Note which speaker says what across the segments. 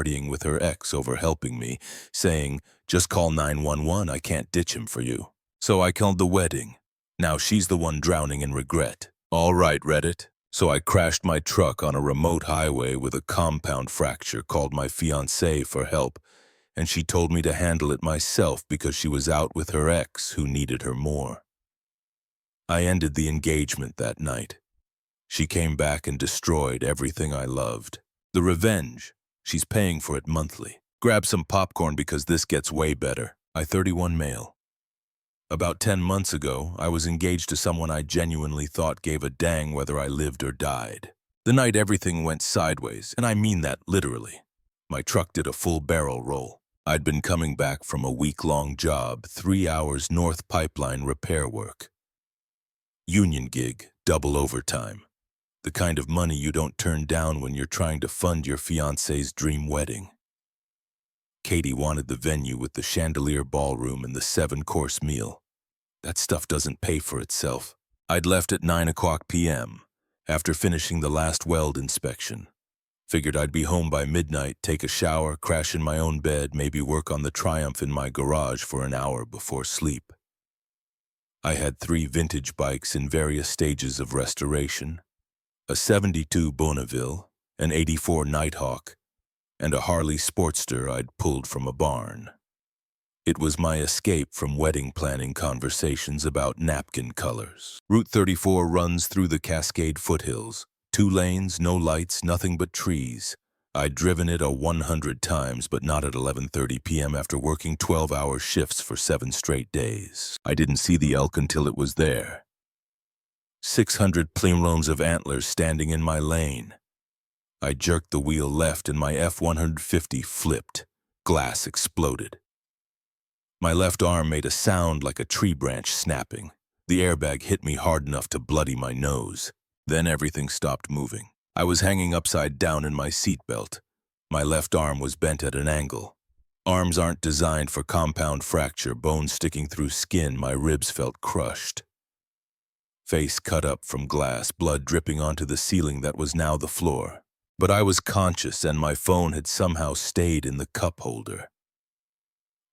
Speaker 1: partying with her ex over helping me, saying, "Just call 911, I can't ditch him for you." So I called the wedding. Now she's the one drowning in regret. All right, Reddit. So I crashed my truck on a remote highway with a compound fracture, called my fiancée for help, and she told me to handle it myself because she was out with her ex who needed her more. I ended the engagement that night. She came back and destroyed everything I loved. The revenge. She's paying for it monthly. Grab some popcorn because this gets way better. I 31 male. About 10 months ago, I was engaged to someone I genuinely thought gave a dang whether I lived or died. The night everything went sideways, and I mean that literally. My truck did a full barrel roll. I'd been coming back from a week-long job, 3 hours North Pipeline repair work. Union gig, double overtime. The kind of money you don't turn down when you're trying to fund your fiancé's dream wedding. Katie wanted the venue with the chandelier ballroom and the 7-course meal. That stuff doesn't pay for itself. I'd left at 9 p.m. after finishing the last weld inspection. Figured I'd be home by midnight, take a shower, crash in my own bed, maybe work on the Triumph in my garage for an hour before sleep. I had 3 vintage bikes in various stages of restoration, a 72 Bonneville, an 84 Nighthawk, and a Harley Sportster I'd pulled from a barn. It was my escape from wedding planning conversations about napkin colors. Route 34 runs through the Cascade foothills. 2 lanes, no lights, nothing but trees. I'd driven it 100 times, but not at 11:30 p.m. after working 12-hour shifts for 7 straight days. I didn't see the elk until it was there. 600 plumes of antlers standing in my lane. I jerked the wheel left and my F-150 flipped. Glass exploded. My left arm made a sound like a tree branch snapping. The airbag hit me hard enough to bloody my nose. Then everything stopped moving. I was hanging upside down in my seatbelt. My left arm was bent at an angle. Arms aren't designed for compound fracture, bones sticking through skin, my ribs felt crushed. Face cut up from glass, blood dripping onto the ceiling that was now the floor. But I was conscious and my phone had somehow stayed in the cup holder.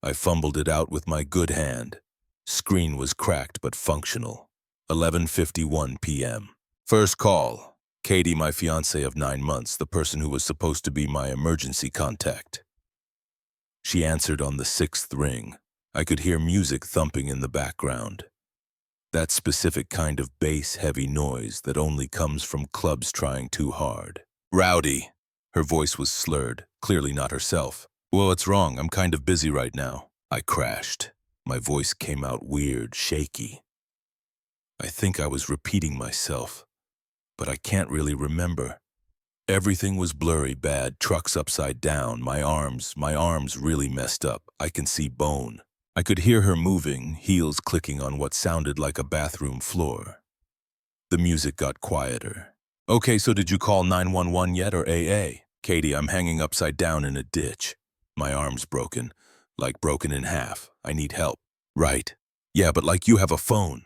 Speaker 1: I fumbled it out with my good hand. Screen was cracked but functional. 11:51 p.m. First call. Katie, my fiancée of 9 months, the person who was supposed to be my emergency contact. She answered on the 6th ring. I could hear music thumping in the background. That specific kind of bass-heavy noise that only comes from clubs trying too hard. Rowdy. Her voice was slurred, clearly not herself. "Well, what's wrong? I'm kind of busy right now." I crashed. My voice came out weird, shaky. I think I was repeating myself, but I can't really remember. Everything was blurry, bad, trucks upside down, my arms really messed up. I can see bone. I could hear her moving, heels clicking on what sounded like a bathroom floor. The music got quieter. "Okay, so did you call 911 yet or AA? Katie, I'm hanging upside down in a ditch. My arm's broken, like broken in half. I need help." "Right. Yeah, but like you have a phone.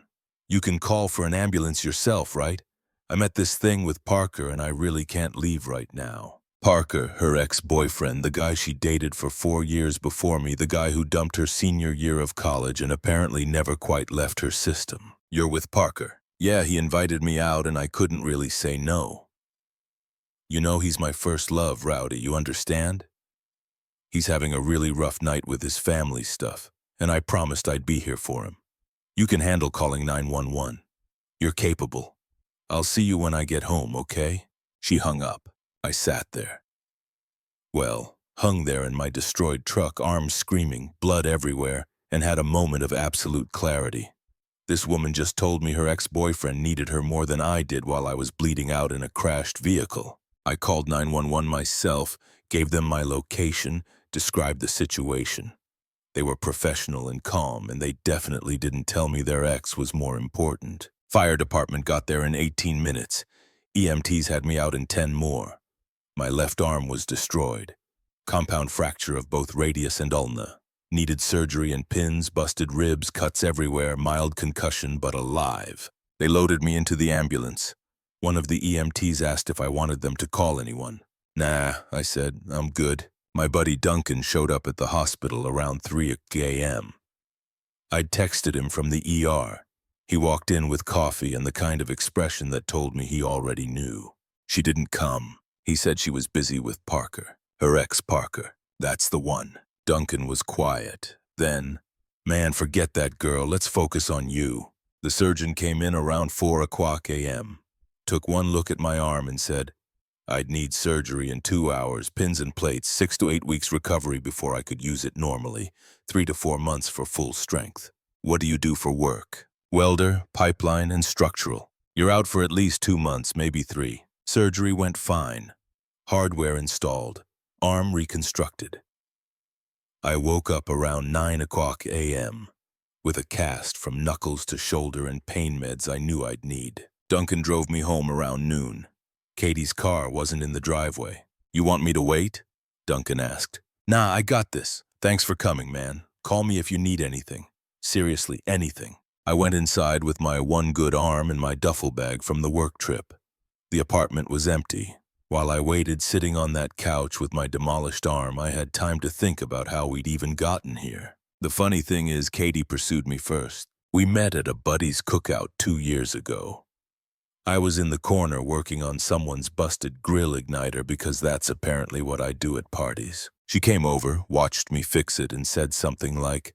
Speaker 1: You can call for an ambulance yourself, right? I'm at this thing with Parker and I really can't leave right now." Parker, her ex-boyfriend, the guy she dated for 4 years before me, the guy who dumped her senior year of college and apparently never quite left her system. "You're with Parker?" "Yeah, he invited me out and I couldn't really say no. You know he's my first love, Rowdy, you understand? He's having a really rough night with his family stuff, and I promised I'd be here for him. You can handle calling 911. You're capable. I'll see you when I get home, okay?" She hung up. I sat there. Well, hung there in my destroyed truck, arms screaming, blood everywhere, and had a moment of absolute clarity. This woman just told me her ex-boyfriend needed her more than I did while I was bleeding out in a crashed vehicle. I called 911 myself, gave them my location, described the situation. They were professional and calm, and they definitely didn't tell me their ex was more important. Fire department got there in 18 minutes. EMTs had me out in 10 more. My left arm was destroyed. Compound fracture of both radius and ulna. Needed surgery and pins, busted ribs, cuts everywhere, mild concussion, but alive. They loaded me into the ambulance. One of the EMTs asked if I wanted them to call anyone. "Nah," I said, "I'm good." My buddy Duncan showed up at the hospital around 3 a.m. I'd texted him from the ER. He walked in with coffee and the kind of expression that told me he already knew. She didn't come. He said she was busy with Parker. Her ex Parker. That's the one. Duncan was quiet. Then, man, forget that girl. Let's focus on you. The surgeon came in around 4 a.m. Took one look at my arm and said, I'd need surgery in 2 hours, pins and plates, 6 to 8 weeks recovery before I could use it normally, 3 to 4 months for full strength. What do you do for work? Welder, pipeline, and structural. You're out for at least 2 months, maybe 3. Surgery went fine. Hardware installed. Arm reconstructed. I woke up around 9 a.m. with a cast from knuckles to shoulder and pain meds I knew I'd need. Duncan drove me home around noon. Katie's car wasn't in the driveway. You want me to wait? Duncan asked. Nah, I got this. Thanks for coming, man. Call me if you need anything. Seriously, anything. I went inside with my one good arm and my duffel bag from the work trip. The apartment was empty. While I waited sitting on that couch with my demolished arm, I had time to think about how we'd even gotten here. The funny thing is, Katie pursued me first. We met at a buddy's cookout 2 years ago. I was in the corner working on someone's busted grill igniter because that's apparently what I do at parties. She came over, watched me fix it, and said something like,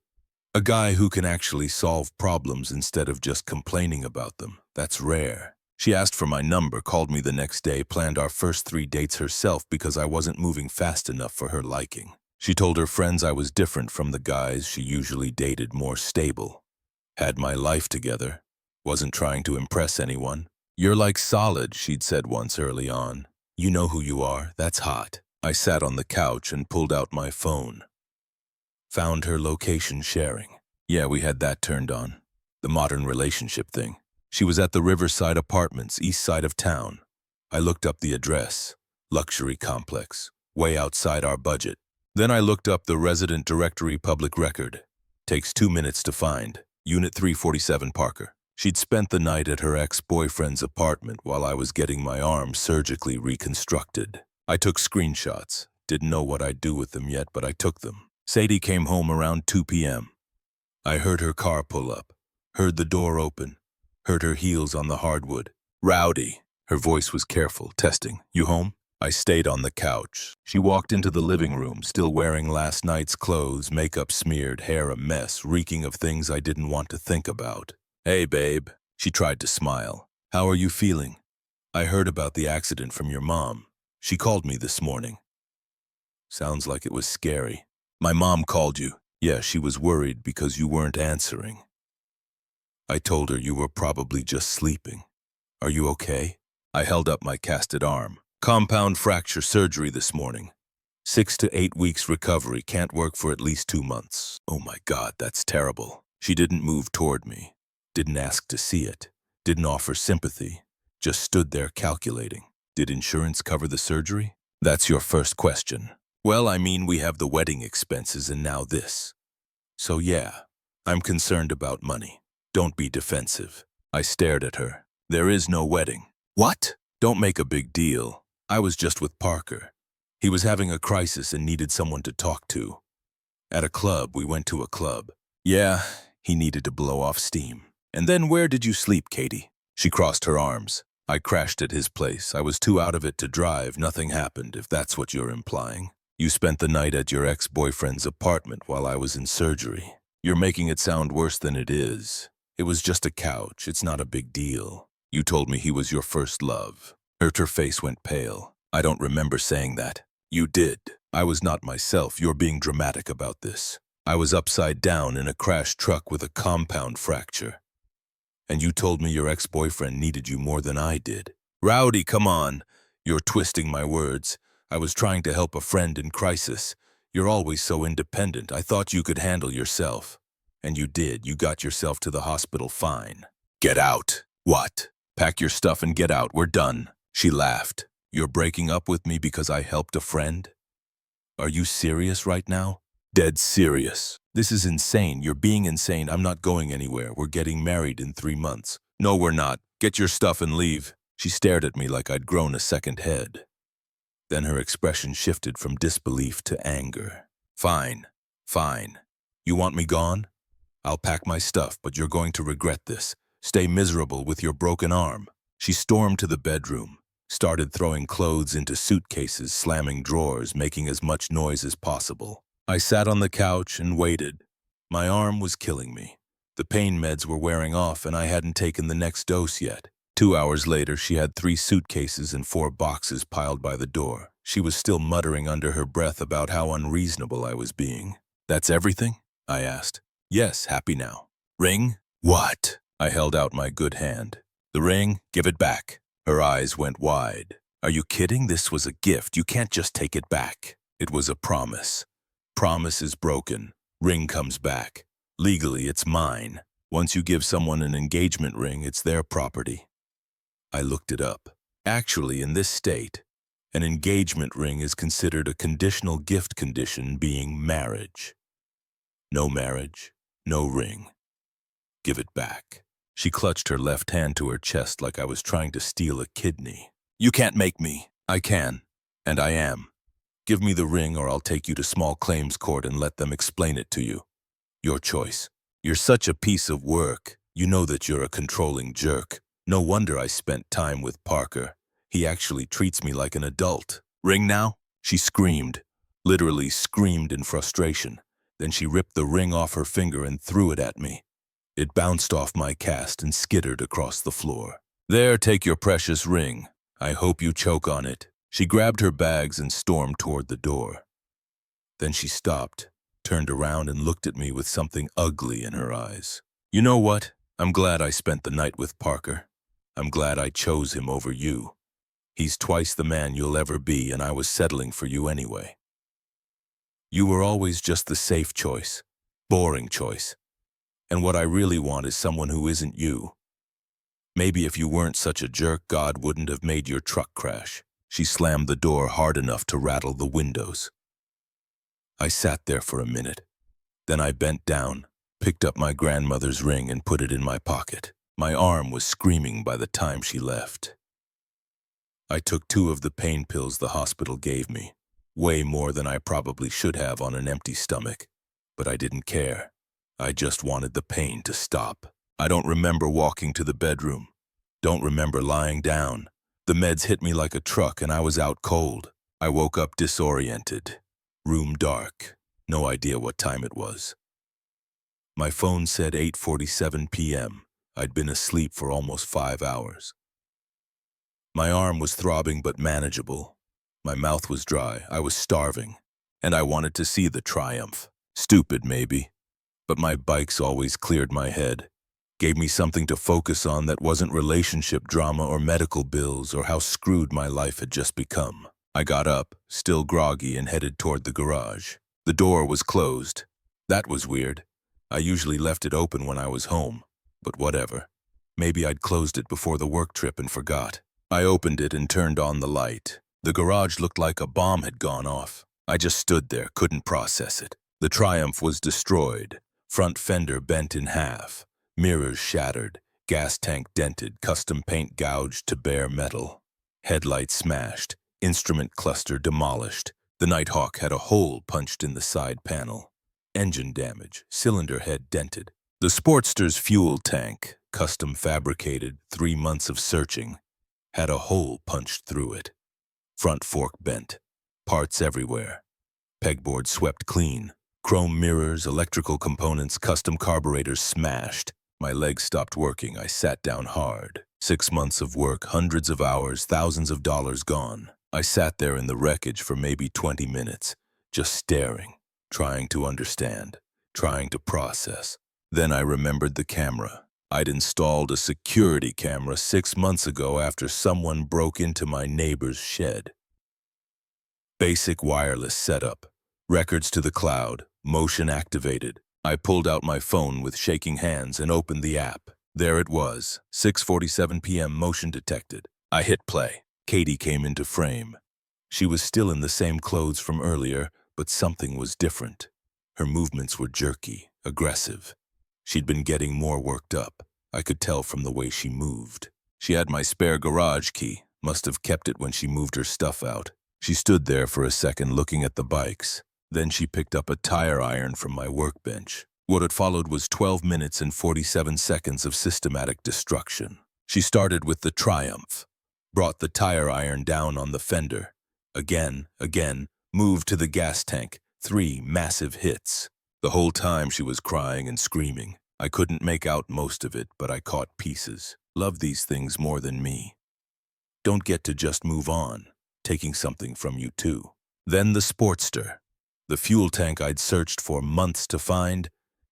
Speaker 1: "A guy who can actually solve problems instead of just complaining about them. That's rare." She asked for my number, called me the next day, planned our first 3 dates herself because I wasn't moving fast enough for her liking. She told her friends I was different from the guys she usually dated, more stable. Had my life together. Wasn't trying to impress anyone. "You're like solid," she'd said once early on. "You know who you are. That's hot." I sat on the couch and pulled out my phone. Found her location sharing. Yeah, we had that turned on. The modern relationship thing. She was at the Riverside Apartments, east side of town. I looked up the address. Luxury complex. Way outside our budget. Then I looked up the resident directory public record. Takes 2 minutes to find. Unit 347 Parker. She'd spent the night at her ex-boyfriend's apartment while I was getting my arm surgically reconstructed. I took screenshots. Didn't know what I'd do with them yet, but I took them. Sadie came home around 2 p.m. I heard her car pull up. Heard the door open. Heard her heels on the hardwood. "Rowdy." Her voice was careful, testing. "You home?" I stayed on the couch. She walked into the living room, still wearing last night's clothes, makeup smeared, hair a mess, reeking of things I didn't want to think about. "Hey, babe." She tried to smile. "How are you feeling? I heard about the accident from your mom. She called me this morning." Sounds like it was scary. "My mom called you." "Yeah, she was worried because you weren't answering." I told her you were probably just sleeping. "Are you okay?" I held up my casted arm. "Compound fracture surgery this morning. 6 to 8 weeks recovery, can't work for at least 2 months. Oh my God, that's terrible." She didn't move toward me. Didn't ask to see it. Didn't offer sympathy. Just stood there calculating. Did insurance cover the surgery? That's your first question. Well, I mean, we have the wedding expenses and now this. So yeah, I'm concerned about money. Don't be defensive. I stared at her. There is no wedding. What? Don't make a big deal. I was just with Parker. He was having a crisis and needed someone to talk to. At a club, we went to a club. Yeah, he needed to blow off steam. And then where did you sleep, Katie? She crossed her arms. I crashed at his place. I was too out of it to drive. Nothing happened, if that's what you're implying. You spent the night at your ex-boyfriend's apartment while I was in surgery. You're making it sound worse than it is. It was just a couch. It's not a big deal. You told me he was your first love. Her face went pale. I don't remember saying that. You did. I was not myself. You're being dramatic about this. I was upside down in a crashed truck with a compound fracture. And you told me your ex-boyfriend needed you more than I did. Rowdy, come on. You're twisting my words. I was trying to help a friend in crisis. You're always so independent. I thought you could handle yourself. And you did. You got yourself to the hospital fine. Get out. What? Pack your stuff and get out. We're done. She laughed. You're breaking up with me because I helped a friend? Are you serious right now? Dead serious. This is insane. You're being insane. I'm not going anywhere. We're getting married in 3 months. No, we're not. Get your stuff and leave. She stared at me like I'd grown a second head. Then her expression shifted from disbelief to anger. Fine, fine. You want me gone? I'll pack my stuff, but you're going to regret this. Stay miserable with your broken arm. She stormed to the bedroom, started throwing clothes into suitcases, slamming drawers, making as much noise as possible. I sat on the couch and waited. My arm was killing me. The pain meds were wearing off and I hadn't taken the next dose yet. 2 hours later, she had 3 suitcases and 4 boxes piled by the door. She was still muttering under her breath about how unreasonable I was being. That's everything? I asked. Yes, happy now. Ring? What? I held out my good hand. The ring? Give it back. Her eyes went wide. Are you kidding? This was a gift. You can't just take it back. It was a promise. Promise is broken. Ring comes back. Legally, it's mine. Once you give someone an engagement ring, it's their property. I looked it up. Actually, in this state, an engagement ring is considered a conditional gift condition being marriage. No marriage, no ring. Give it back. She clutched her left hand to her chest like I was trying to steal a kidney. You can't make me. I can, and I am. Give me the ring or I'll take you to small claims court and let them explain it to you. Your choice. You're such a piece of work. You know that you're a controlling jerk. No wonder I spent time with Parker. He actually treats me like an adult. Ring now? She screamed, literally screamed in frustration. Then she ripped the ring off her finger and threw it at me. It bounced off my cast and skittered across the floor. There, take your precious ring. I hope you choke on it. She grabbed her bags and stormed toward the door. Then she stopped, turned around and looked at me with something ugly in her eyes. You know what? I'm glad I spent the night with Parker. I'm glad I chose him over you. He's twice the man you'll ever be, and I was settling for you anyway. You were always just the safe choice, boring choice. And what I really want is someone who isn't you. Maybe if you weren't such a jerk, God wouldn't have made your truck crash. She slammed the door hard enough to rattle the windows. I sat there for a minute. Then I bent down, picked up my grandmother's ring and put it in my pocket. My arm was screaming by the time she left. I took 2 of the pain pills the hospital gave me, way more than I probably should have on an empty stomach, but I didn't care. I just wanted the pain to stop. I don't remember walking to the bedroom. Don't remember lying down. The meds hit me like a truck and I was out cold. I woke up disoriented. Room dark. No idea what time it was. My phone said 8:47 p.m. I'd been asleep for almost 5 hours. My arm was throbbing but manageable. My mouth was dry. I was starving. And I wanted to see the triumph. Stupid, maybe. But my bikes always cleared my head. Gave me something to focus on that wasn't relationship drama or medical bills or how screwed my life had just become. I got up, still groggy, and headed toward the garage. The door was closed. That was weird. I usually left it open when I was home. But whatever. Maybe I'd closed it before the work trip and forgot. I opened it and turned on the light. The garage looked like a bomb had gone off. I just stood there, couldn't process it. The Triumph was destroyed. Front fender bent in half. Mirrors shattered. Gas tank dented. Custom paint gouged to bare metal. Headlights smashed. Instrument cluster demolished. The Nighthawk had a hole punched in the side panel. Engine damage. Cylinder head dented. The Sportster's fuel tank, custom fabricated, 3 months of searching, had a hole punched through it. Front fork bent. Parts everywhere. Pegboard swept clean. Chrome mirrors, electrical components, custom carburetors smashed. My legs stopped working. I sat down hard. 6 months of work, hundreds of hours, thousands of dollars gone. I sat there in the wreckage for maybe 20 minutes, just staring, trying to understand, trying to process. Then I remembered the camera. I'd installed a security camera 6 months ago after someone broke into my neighbor's shed. Basic wireless setup. Records to the cloud. Motion activated. I pulled out my phone with shaking hands and opened the app. There it was. 6:47 p.m. motion detected. I hit play. Katie came into frame. She was still in the same clothes from earlier, but something was different. Her movements were jerky, aggressive. She'd been getting more worked up. I could tell from the way she moved. She had my spare garage key. Must have kept it when she moved her stuff out. She stood there for a second looking at the bikes. Then she picked up a tire iron from my workbench. What had followed was 12 minutes and 47 seconds of systematic destruction. She started with the triumph, brought the tire iron down on the fender. Again, moved to the gas tank. 3 massive hits. The whole time she was crying and screaming. I couldn't make out most of it, but I caught pieces. Love these things more than me. Don't get to just move on, taking something from you too. Then the Sportster. The fuel tank I'd searched for months to find.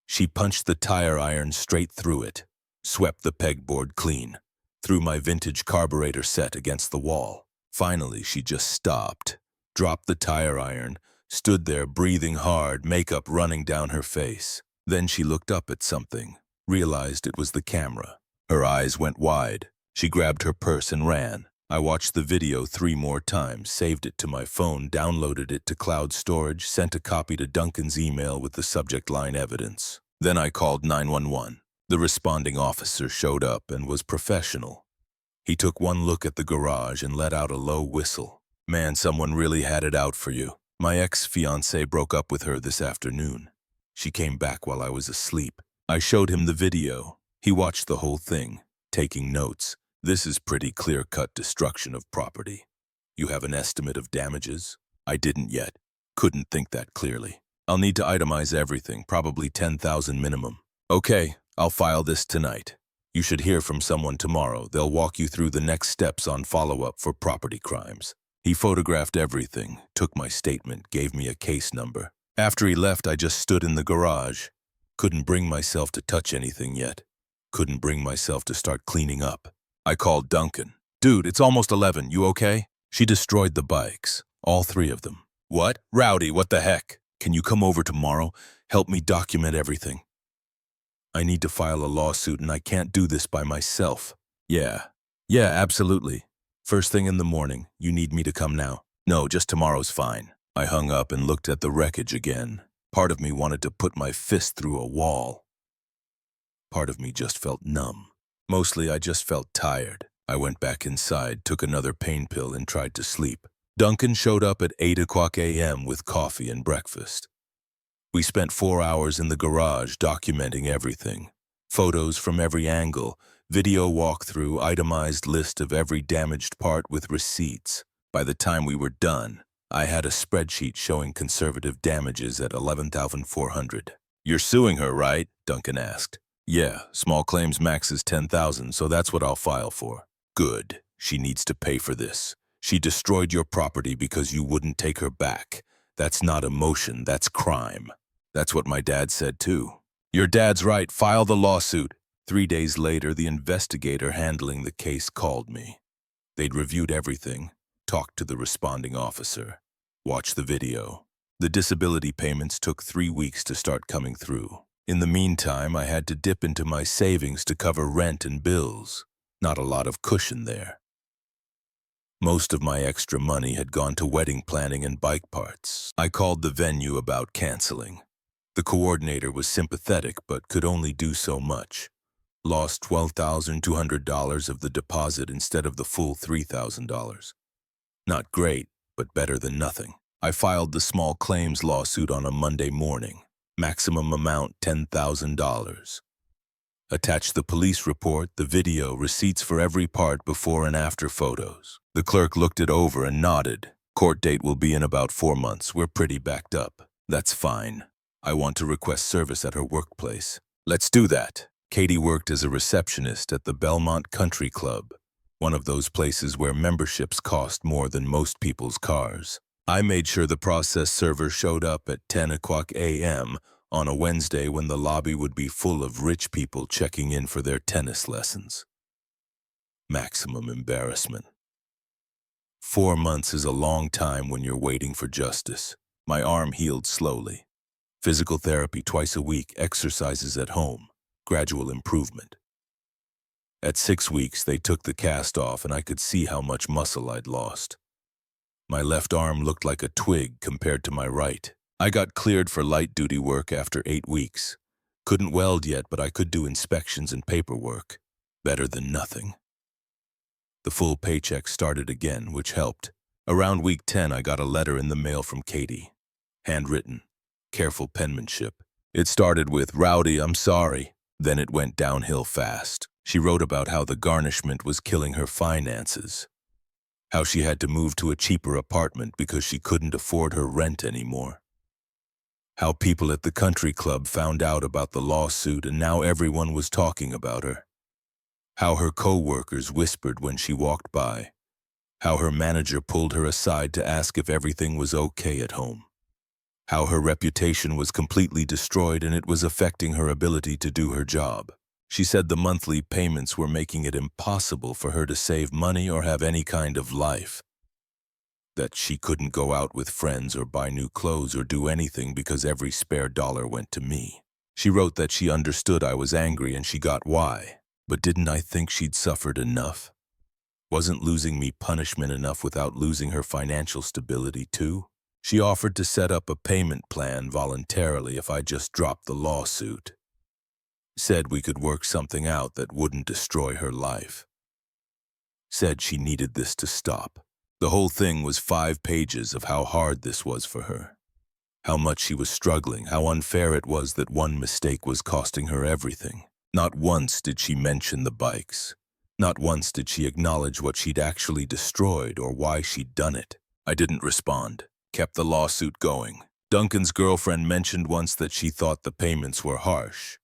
Speaker 1: She punched the tire iron straight through it, swept the pegboard clean, threw my vintage carburetor set against the wall. Finally, she just stopped, dropped the tire iron, stood there breathing hard, makeup running down her face. Then she looked up at something, realized it was the camera. Her eyes went wide. She grabbed her purse and ran. I watched the video 3 more times, saved it to my phone, downloaded it to cloud storage, sent a copy to Duncan's email with the subject line evidence. Then I called 911. The responding officer showed up and was professional. He took one look at the garage and let out a low whistle. Man, someone really had it out for you. My ex-fiancée broke up with her this afternoon. She came back while I was asleep. I showed him the video. He watched the whole thing, taking notes. This is pretty clear-cut destruction of property. You have an estimate of damages? I didn't yet. Couldn't think that clearly. I'll need to itemize everything, probably 10,000 minimum. Okay, I'll file this tonight. You should hear from someone tomorrow. They'll walk you through the next steps on follow-up for property crimes. He photographed everything, took my statement, gave me a case number. After he left, I just stood in the garage. Couldn't bring myself to touch anything yet. Couldn't bring myself to start cleaning up. I called Duncan. Dude, it's almost 11. You okay? She destroyed the bikes, all 3 of them. What? Rowdy, what the heck? Can you come over tomorrow? Help me document everything. I need to file a lawsuit and I can't do this by myself. Yeah, absolutely. First thing in the morning. You need me to come now? No, just tomorrow's fine. I hung up and looked at the wreckage again. Part of me wanted to put my fist through a wall. Part of me just felt numb. Mostly I just felt tired. I went back inside, took another pain pill and tried to sleep. Duncan showed up at 8 o'clock a.m. with coffee and breakfast. We spent 4 hours in the garage documenting everything. Photos from every angle, video walkthrough, itemized list of every damaged part with receipts. By the time we were done, I had a spreadsheet showing conservative damages at $11,400. You're suing her, right? Duncan asked. Yeah, small claims max is $10,000, so that's what I'll file for. Good. She needs to pay for this. She destroyed your property because you wouldn't take her back. That's not emotion, that's crime. That's what my dad said too. Your dad's right, file the lawsuit. 3 days later, the investigator handling the case called me. They'd reviewed everything, talked to the responding officer, watched the video. The disability payments took 3 weeks to start coming through. In the meantime, I had to dip into my savings to cover rent and bills. Not a lot of cushion there. Most of my extra money had gone to wedding planning and bike parts. I called the venue about canceling. The coordinator was sympathetic but could only do so much. Lost $12,200 of the deposit instead of the full $3,000. Not great, but better than nothing. I filed the small claims lawsuit on a Monday morning. Maximum amount $10,000. Attached the police report, the video, receipts for every part, before and after photos. The clerk looked it over and nodded. Court date will be in about 4 months. We're pretty backed up. That's fine. I want to request service at her workplace. Let's do that. Katie worked as a receptionist at the Belmont Country Club, one of those places where memberships cost more than most people's cars. I made sure the process server showed up at 10 o'clock a.m. on a Wednesday when the lobby would be full of rich people checking in for their tennis lessons. Maximum embarrassment. 4 months is a long time when you're waiting for justice. My arm healed slowly. Physical therapy twice a week, exercises at home, gradual improvement. At 6 weeks, they took the cast off and I could see how much muscle I'd lost. My left arm looked like a twig compared to my right. I got cleared for light-duty work after 8 weeks. Couldn't weld yet, but I could do inspections and paperwork. Better than nothing. The full paycheck started again, which helped. Around week 10, I got a letter in the mail from Katie. Handwritten, careful penmanship. It started with, "Rowdy, I'm sorry." Then it went downhill fast. She wrote about how the garnishment was killing her finances, how she had to move to a cheaper apartment because she couldn't afford her rent anymore, how people at the country club found out about the lawsuit and now everyone was talking about her, how her co-workers whispered when she walked by, how her manager pulled her aside to ask if everything was okay at home, how her reputation was completely destroyed and it was affecting her ability to do her job. She said the monthly payments were making it impossible for her to save money or have any kind of life, that she couldn't go out with friends or buy new clothes or do anything because every spare dollar went to me. She wrote that she understood I was angry and she got why, but didn't I think she'd suffered enough? Wasn't losing me punishment enough without losing her financial stability too? She offered to set up a payment plan voluntarily if I just dropped the lawsuit. Said we could work something out that wouldn't destroy her life. Said she needed this to stop. The whole thing was 5 pages of how hard this was for her, how much she was struggling, how unfair it was that one mistake was costing her everything. Not once did she mention the bikes. Not once did she acknowledge what she'd actually destroyed or why she'd done it. I didn't respond. Kept the lawsuit going. Duncan's girlfriend mentioned once that she thought the payments were harsh.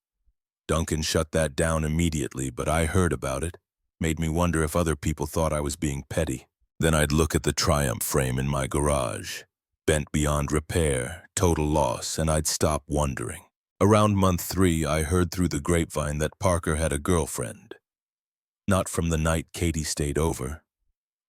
Speaker 1: Duncan shut that down immediately, but I heard about it. Made me wonder if other people thought I was being petty. Then I'd look at the Triumph frame in my garage. Bent beyond repair, total loss, and I'd stop wondering. Around month 3, I heard through the grapevine that Parker had a girlfriend. Not from the night Katie stayed over.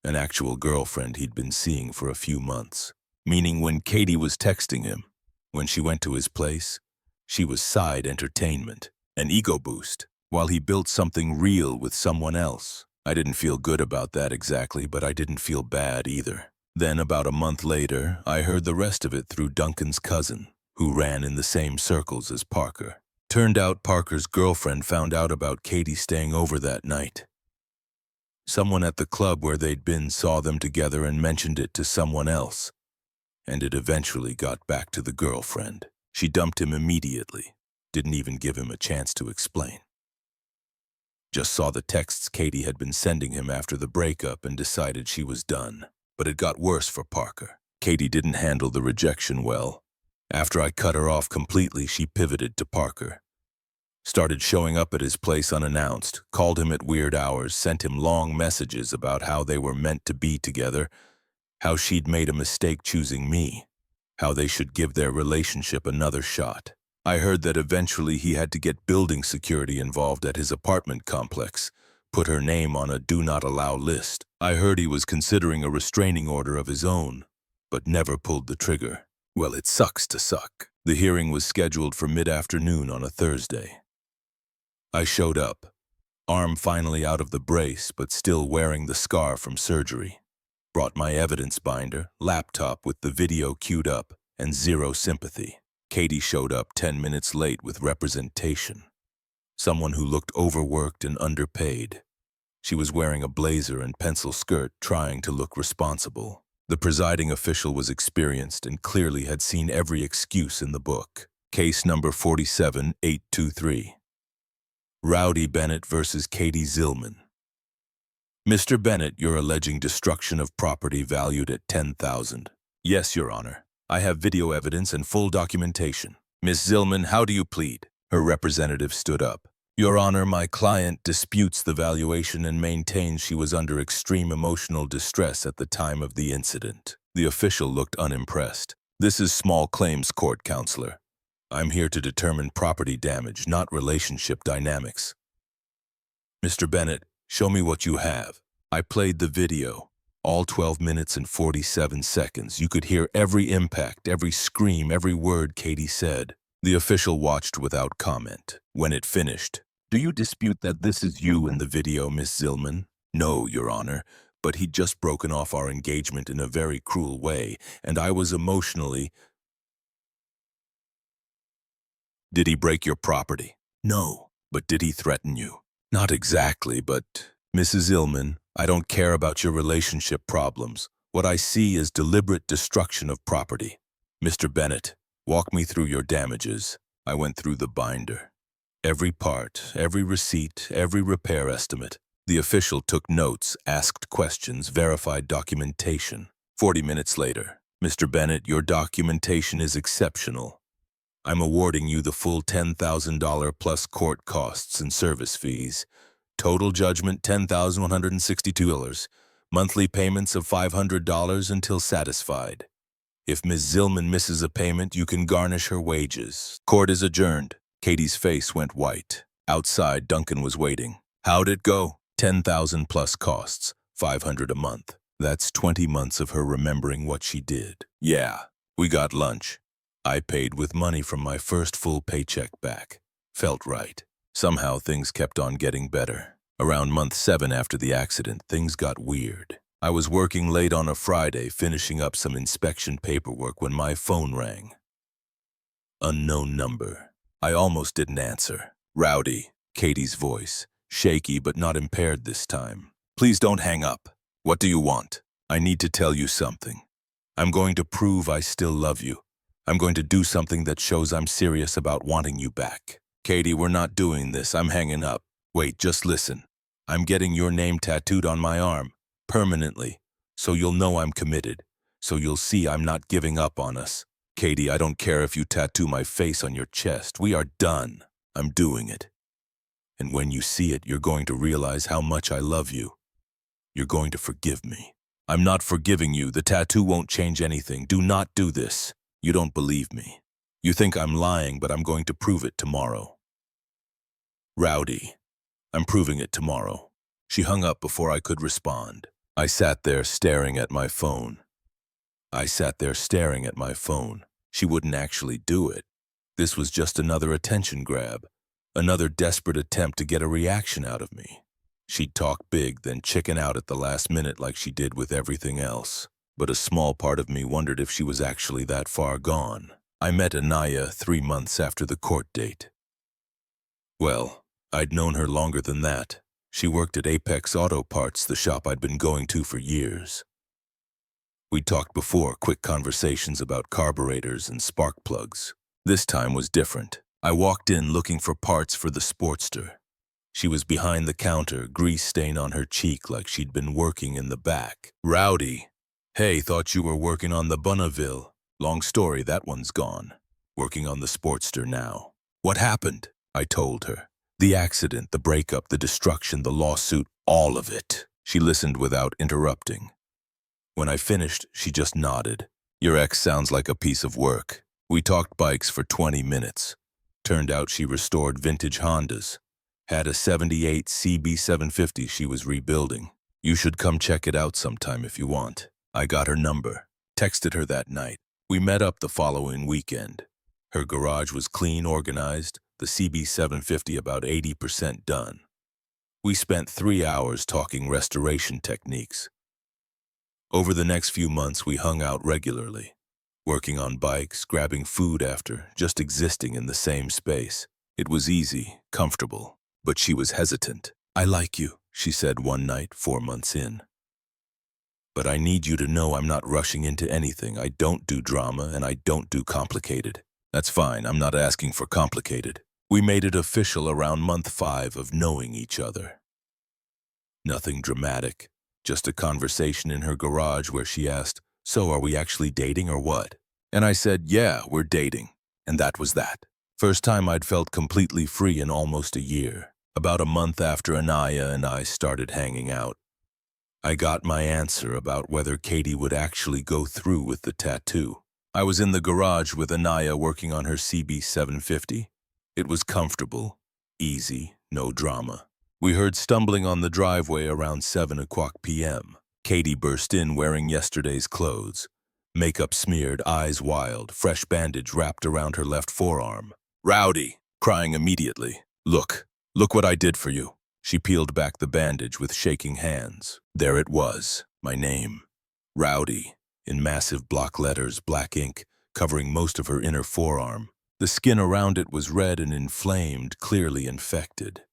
Speaker 1: An actual girlfriend he'd been seeing for a few months. Meaning when Katie was texting him, when she went to his place, she was side entertainment, an ego boost, while he built something real with someone else. I didn't feel good about that exactly, but I didn't feel bad either. Then about a month later, I heard the rest of it through Duncan's cousin, who ran in the same circles as Parker. Turned out Parker's girlfriend found out about Katie staying over that night. Someone at the club where they'd been saw them together and mentioned it to someone else. And it eventually got back to the girlfriend. She dumped him immediately. Didn't even give him a chance to explain. Just saw the texts Katie had been sending him after the breakup and decided she was done. But it got worse for Parker. Katie didn't handle the rejection well. After I cut her off completely, she pivoted to Parker. Started showing up at his place unannounced, called him at weird hours, sent him long messages about how they were meant to be together, how she'd made a mistake choosing me, how they should give their relationship another shot. I heard that eventually he had to get building security involved at his apartment complex, put her name on a do not allow list. I heard he was considering a restraining order of his own, but never pulled the trigger. Well, it sucks to suck. The hearing was scheduled for mid-afternoon on a Thursday. I showed up, arm finally out of the brace, but still wearing the scar from surgery. Brought my evidence binder, laptop with the video queued up, and zero sympathy. Katie showed up 10 minutes late with representation. Someone who looked overworked and underpaid. She was wearing a blazer and pencil skirt, trying to look responsible. The presiding official was experienced and clearly had seen every excuse in the book. Case number 47823. Rowdy Bennett versus Katie Zillman. Mr. Bennett, you're alleging destruction of property valued at $10,000. Yes, Your Honor. I have video evidence and full documentation. Miss Zillman, how do you plead? Her representative stood up. Your Honor, my client disputes the valuation and maintains she was under extreme emotional distress at the time of the incident. The official looked unimpressed. This is small claims court, counselor. I'm here to determine property damage, not relationship dynamics. Mr. Bennett, show me what you have. I played the video. All 12 minutes and 47 seconds. You could hear every impact, every scream, every word Katie said. The official watched without comment. When it finished, do you dispute that this is you in the video, Miss Zillman? No, Your Honor, but he'd just broken off our engagement in a very cruel way, and I was emotionally... Did he break your property? No, but did he threaten you? Not exactly, but... Mrs. Zillman, I don't care about your relationship problems. What I see is deliberate destruction of property. Mr. Bennett, walk me through your damages. I went through the binder. Every part, every receipt, every repair estimate. The official took notes, asked questions, verified documentation. 40 minutes later, Mr. Bennett, your documentation is exceptional. I'm awarding you the full $10,000 plus court costs and service fees. Total judgment $10,162. Monthly payments of $500 until satisfied. If Ms. Zillman misses a payment, you can garnish her wages. Court is adjourned. Katie's face went white. Outside, Duncan was waiting. How'd it go? 10,000 plus costs, 500 a month. That's 20 months of her remembering what she did. Yeah, we got lunch. I paid with money from my first full paycheck back. Felt right. Somehow things kept on getting better. Around month 7 after the accident, things got weird. I was working late on a Friday, finishing up some inspection paperwork when my phone rang. Unknown number. I almost didn't answer. Rowdy, Katie's voice. Shaky but not impaired this time. Please don't hang up. What do you want? I need to tell you something. I'm going to prove I still love you. I'm going to do something that shows I'm serious about wanting you back. Katie, we're not doing this. I'm hanging up. Wait, just listen. I'm getting your name tattooed on my arm, permanently, so you'll know I'm committed, so you'll see I'm not giving up on us. Katie, I don't care if you tattoo my face on your chest. We are done. I'm doing it. And when you see it, you're going to realize how much I love you. You're going to forgive me. I'm not forgiving you. The tattoo won't change anything. Do not do this. You don't believe me. You think I'm lying, but I'm going to prove it tomorrow. Rowdy, I'm proving it tomorrow. She hung up before I could respond. I sat there staring at my phone. She wouldn't actually do it. This was just another attention grab. Another desperate attempt to get a reaction out of me. She'd talk big, then chicken out at the last minute like she did with everything else. But a small part of me wondered if she was actually that far gone. I met Anaya 3 months after the court date. Well, I'd known her longer than that. She worked at Apex Auto Parts, the shop I'd been going to for years. We'd talked before, quick conversations about carburetors and spark plugs. This time was different. I walked in looking for parts for the Sportster. She was behind the counter, grease stain on her cheek like she'd been working in the back. Rowdy. Hey, thought you were working on the Bonneville. Long story, that one's gone. Working on the Sportster now. What happened? I told her. The accident, the breakup, the destruction, the lawsuit, all of it. She listened without interrupting. When I finished, she just nodded. Your ex sounds like a piece of work. We talked bikes for 20 minutes. Turned out she restored vintage Hondas. Had a 78 CB750 she was rebuilding. You should come check it out sometime if you want. I got her number. Texted her that night. We met up the following weekend. Her garage was clean, organized, the CB750 about 80% done. We spent 3 hours talking restoration techniques. Over the next few months, we hung out regularly, working on bikes, grabbing food after, just existing in the same space. It was easy, comfortable, but she was hesitant. I like you, she said one night, 4 months in. But I need you to know I'm not rushing into anything. I don't do drama and I don't do complicated. That's fine, I'm not asking for complicated. We made it official around month 5 of knowing each other. Nothing dramatic, just a conversation in her garage where she asked, "So are we actually dating or what?" And I said, "Yeah, we're dating." And that was that. First time I'd felt completely free in almost a year. About a month after Anaya and I started hanging out, I got my answer about whether Katie would actually go through with the tattoo. I was in the garage with Anaya working on her CB750. It was comfortable, easy, no drama. We heard stumbling on the driveway around 7:00 p.m. Katie burst in wearing yesterday's clothes. Makeup smeared, eyes wild, fresh bandage wrapped around her left forearm. Rowdy, crying immediately. Look what I did for you." She peeled back the bandage with shaking hands. There it was, my name. Rowdy, in massive block letters, black ink, covering most of her inner forearm. The skin around it was red and inflamed, clearly infected.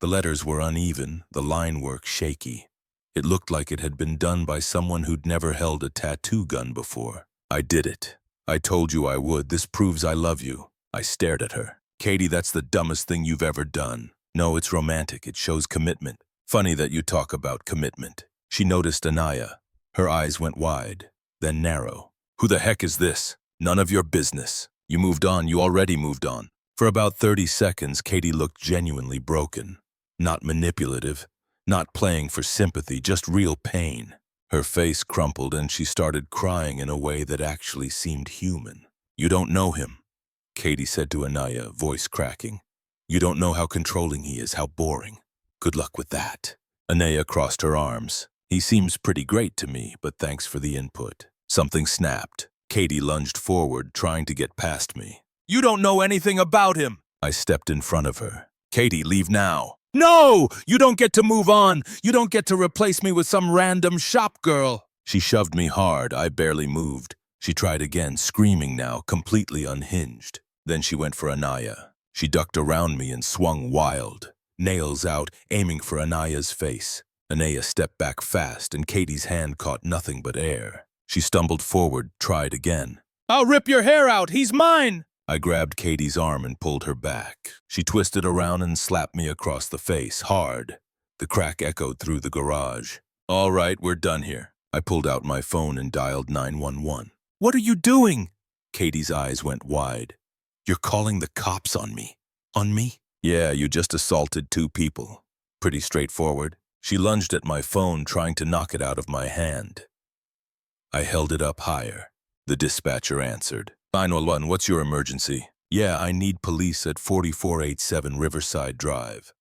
Speaker 1: The letters were uneven, the line work shaky. It looked like it had been done by someone who'd never held a tattoo gun before. I did it. I told you I would. This proves I love you. I stared at her. Katie, that's the dumbest thing you've ever done. No, it's romantic. It shows commitment. Funny that you talk about commitment. She noticed Anaya. Her eyes went wide, then narrow. Who the heck is this? None of your business. You moved on. You already moved on. For about 30 seconds, Katie looked genuinely broken. Not manipulative, not playing for sympathy, just real pain. Her face crumpled and she started crying in a way that actually seemed human. You don't know him, Katie said to Anaya, voice cracking. You don't know how controlling he is, how boring. Good luck with that. Anaya crossed her arms. He seems pretty great to me, but thanks for the input. Something snapped. Katie lunged forward, trying to get past me. You don't know anything about him. I stepped in front of her. Katie, leave now. No! You don't get to move on. You don't get to replace me with some random shop girl. She shoved me hard. I barely moved. She tried again, screaming now, completely unhinged. Then she went for Anaya. She ducked around me and swung wild, nails out, aiming for Anaya's face. Anaya stepped back fast, and Katie's hand caught nothing but air. She stumbled forward, tried again. I'll rip your hair out. He's mine! I grabbed Katie's arm and pulled her back. She twisted around and slapped me across the face, hard. The crack echoed through the garage. All right, we're done here. I pulled out my phone and dialed 911. What are you doing? Katie's eyes went wide. You're calling the cops on me. On me? Yeah, you just assaulted 2 people. Pretty straightforward. She lunged at my phone, trying to knock it out of my hand. I held it up higher. The dispatcher answered. 911, what's your emergency? Yeah, I need police at 4487 Riverside Drive.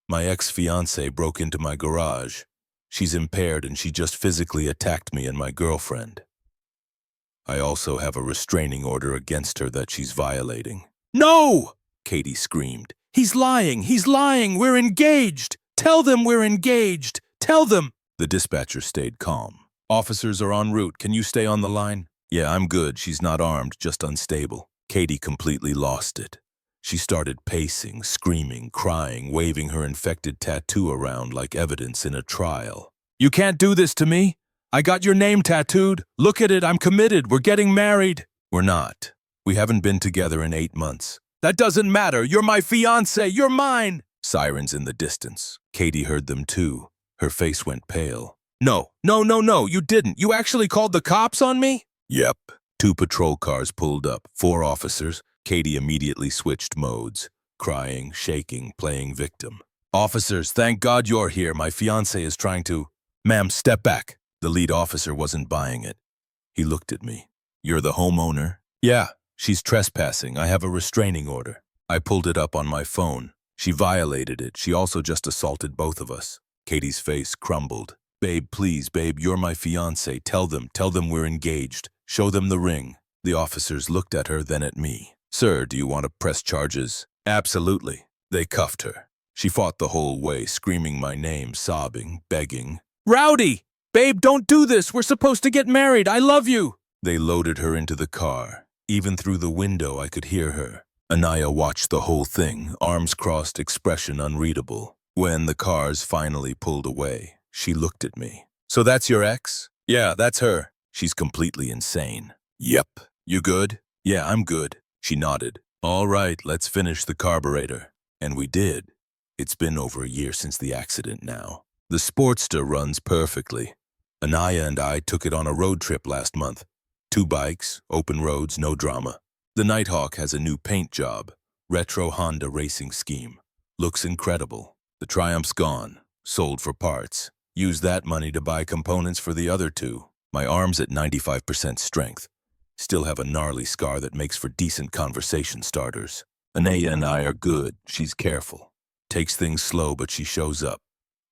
Speaker 1: My ex-fiancée broke into my garage. She's impaired and she just physically attacked me and my girlfriend. I also have a restraining order against her that she's violating. No! Katie screamed. He's lying! He's lying! We're engaged! Tell them we're engaged! Tell them! The dispatcher stayed calm. Officers are en route. Can you stay on the line? Yeah, I'm good. She's not armed, just unstable. Katie completely lost it. She started pacing, screaming, crying, waving her infected tattoo around like evidence in a trial. You can't do this to me. I got your name tattooed. Look at it. I'm committed. We're getting married. We're not. We haven't been together in 8 months. That doesn't matter. You're my fiancé. You're mine. Sirens in the distance. Katie heard them too. Her face went pale. No, you didn't. You actually called the cops on me? Yep. 2 patrol cars pulled up, 4 officers. Katie immediately switched modes, crying, shaking, playing victim. Officers, thank God you're here. My fiancé is trying to... Ma'am, step back. The lead officer wasn't buying it. He looked at me. You're the homeowner? Yeah, she's trespassing. I have a restraining order. I pulled it up on my phone. She violated it. She also just assaulted both of us. Katie's face crumbled. Babe, please, babe, you're my fiancé. Tell them we're engaged. Show them the ring. The officers looked at her, then at me. Sir, do you want to press charges? Absolutely. They cuffed her. She fought the whole way, screaming my name, sobbing, begging. Rowdy! Babe, don't do this. We're supposed to get married. I love you. They loaded her into the car. Even through the window, I could hear her. Anaya watched the whole thing, arms crossed, expression unreadable. When the cars finally pulled away, she looked at me. So that's your ex? Yeah, that's her. She's completely insane. Yep. You good? Yeah, I'm good. She nodded. All right, let's finish the carburetor. And we did. It's been over a year since the accident now. The Sportster runs perfectly. Anaya and I took it on a road trip last month. 2 bikes, open roads, no drama. The Nighthawk has a new paint job. Retro Honda racing scheme. Looks incredible. The Triumph's gone. Sold for parts. Used that money to buy components for the other 2. My arm's at 95% strength. Still have a gnarly scar that makes for decent conversation starters. Anaya and I are good. She's careful. Takes things slow, but she shows up.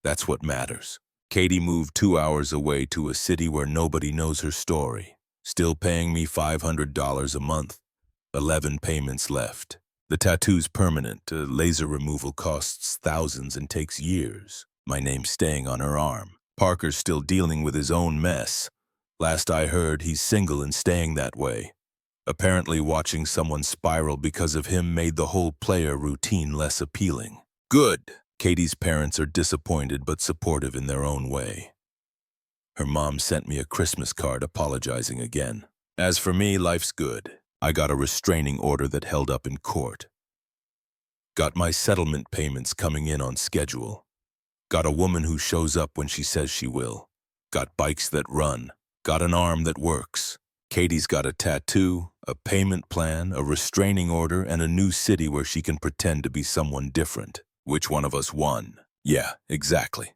Speaker 1: That's what matters. Katie moved 2 hours away to a city where nobody knows her story. Still paying me $500 a month. 11 payments left. The tattoo's permanent. Laser removal costs thousands and takes years. My name's staying on her arm. Parker's still dealing with his own mess. Last I heard, he's single and staying that way. Apparently watching someone spiral because of him made the whole player routine less appealing. Good. Katie's parents are disappointed but supportive in their own way. Her mom sent me a Christmas card apologizing again. As for me, life's good. I got a restraining order that held up in court. Got my settlement payments coming in on schedule. Got a woman who shows up when she says she will. Got bikes that run. Got an arm that works. Katie's got a tattoo, a payment plan, a restraining order, and a new city where she can pretend to be someone different. Which one of us won? Yeah, exactly.